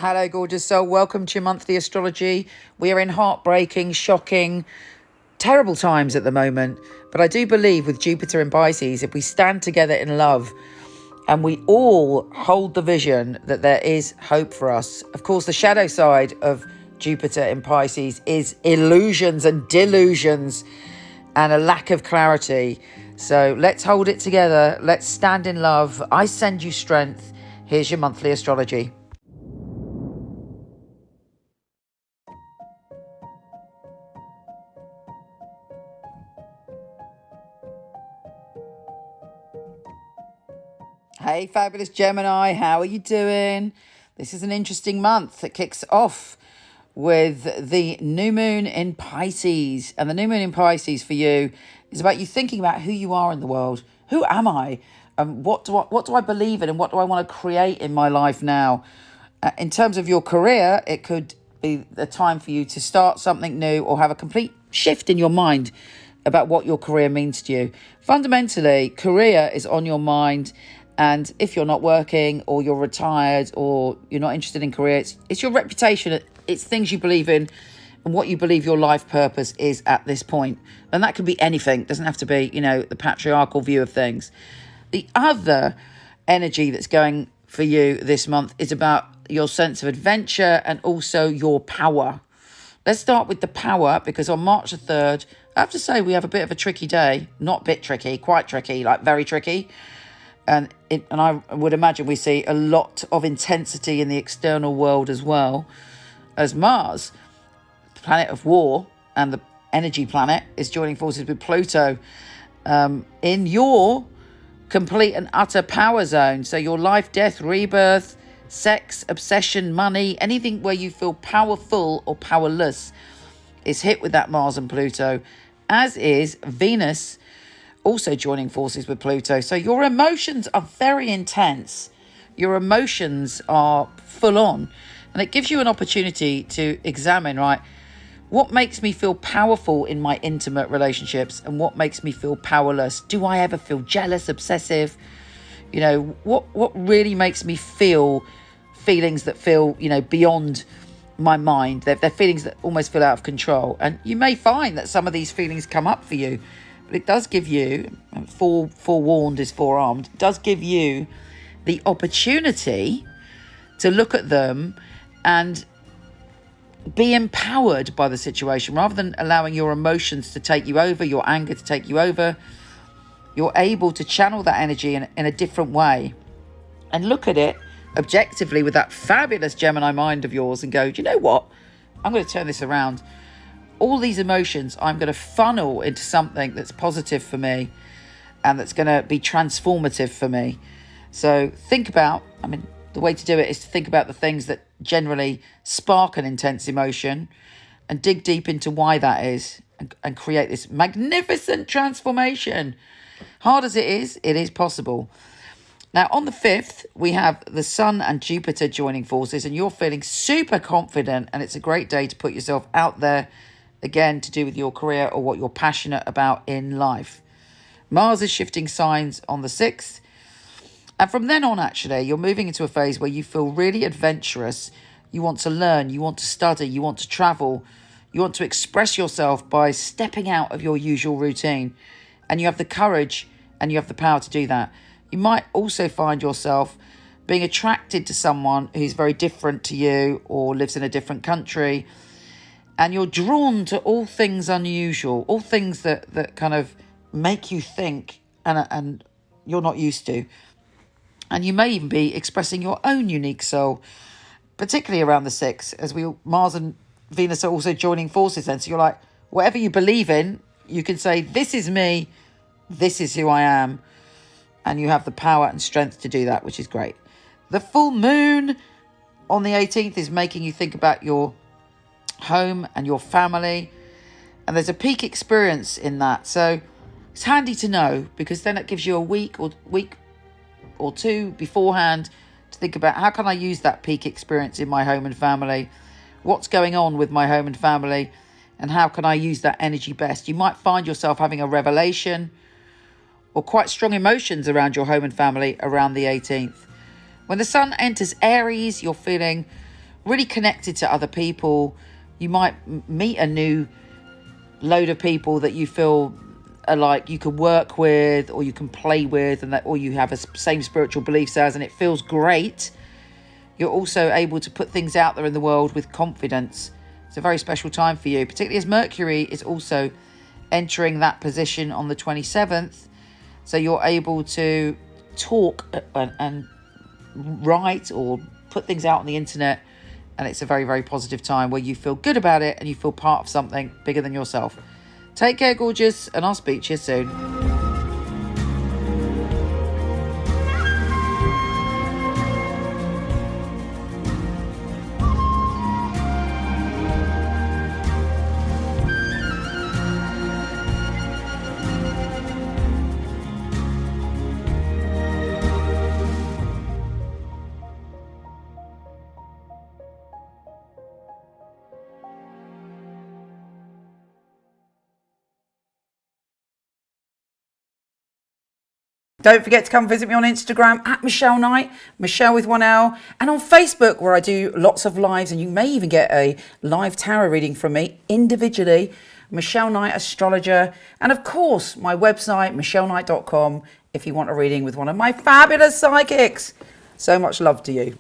Hello, gorgeous soul. Welcome to your monthly astrology. We are in heartbreaking, shocking, terrible times at the moment. But I do believe with Jupiter in Pisces, if we stand together in love and we all hold the vision that there is hope for us. Of course, the shadow side of Jupiter in Pisces is illusions and delusions and a lack of clarity. So let's hold it together. Let's stand in love. I send you strength. Here's your monthly astrology. Hey, fabulous Gemini, how are you doing? This is an interesting month that kicks off with the new moon in Pisces. And the new moon in Pisces for you is about you thinking about who you are in the world. Who am I? What do I believe in, and what do I want to create in my life now? In terms of your career, it could be the time for you to start something new or have a complete shift in your mind about what your career means to you. Fundamentally, career is on your mind. And if you're not working or you're retired or you're not interested in career, it's your reputation. It's things you believe in and what you believe your life purpose is at this point. And that could be anything. It doesn't have to be, the patriarchal view of things. The other energy that's going for you this month is about your sense of adventure and also your power. Let's start with the power, because on March the 3rd, I have to say we have a bit of a tricky day. Not a bit tricky, quite tricky, like very tricky. And I would imagine we see a lot of intensity in the external world as well, as Mars, the planet of war and the energy planet, is joining forces with Pluto in your complete and utter power zone. So your life, death, rebirth, sex, obsession, money, anything where you feel powerful or powerless is hit with that Mars and Pluto, as is Venus also joining forces with Pluto. So your emotions are very intense. Your emotions are full on. And it gives you an opportunity to examine, right, what makes me feel powerful in my intimate relationships and what makes me feel powerless? Do I ever feel jealous, obsessive? What really makes me feel feelings that feel, beyond my mind? They're feelings that almost feel out of control. And you may find that some of these feelings come up for you. It does give you, forewarned is forearmed, does give you the opportunity to look at them and be empowered by the situation rather than allowing your emotions to take you over, your anger to take you over. You're able to channel that energy in a different way and look at it objectively with that fabulous Gemini mind of yours and go, do you know what? I'm going to turn this around. All these emotions I'm going to funnel into something that's positive for me and that's going to be transformative for me. So think about, the way to do it is to think about the things that generally spark an intense emotion and dig deep into why that is and create this magnificent transformation. Hard as it is possible. Now, on the 5th, we have the Sun and Jupiter joining forces and you're feeling super confident, and it's a great day to put yourself out there, again, to do with your career or what you're passionate about in life. Mars is shifting signs on the 6th. And from then on, actually, you're moving into a phase where you feel really adventurous. You want to learn, you want to study, you want to travel. You want to express yourself by stepping out of your usual routine. And you have the courage and you have the power to do that. You might also find yourself being attracted to someone who's very different to you or lives in a different country. And you're drawn to all things unusual, all things that kind of make you think and you're not used to. And you may even be expressing your own unique soul, particularly around the 6th, as Mars and Venus are also joining forces then. So you're like, whatever you believe in, you can say, this is me, this is who I am. And you have the power and strength to do that, which is great. The full moon on the 18th is making you think about your home and your family, and there's a peak experience in that, so it's handy to know, because then it gives you a week or two beforehand to think about, how can I use that peak experience in my home and family? What's going on with my home and family, and how can I use that energy best? You might find yourself having a revelation or quite strong emotions around your home and family around the 18th. When the Sun enters Aries, you're feeling really connected to other people. You might meet a new load of people that you feel are like you can work with or you can play with, and that, or you have a same spiritual beliefs as, and it feels great. You're also able to put things out there in the world with confidence. It's a very special time for you, particularly as Mercury is also entering that position on the 27th. So you're able to talk and write or put things out on the internet. And it's a very, very positive time where you feel good about it and you feel part of something bigger than yourself. Take care, gorgeous, and I'll speak to you soon. Don't forget to come visit me on Instagram at Michele Knight, Michele with 1L, and on Facebook where I do lots of lives, and you may even get a live tarot reading from me individually, Michele Knight Astrologer, and of course my website, micheleknight.com, if you want a reading with one of my fabulous psychics. So much love to you.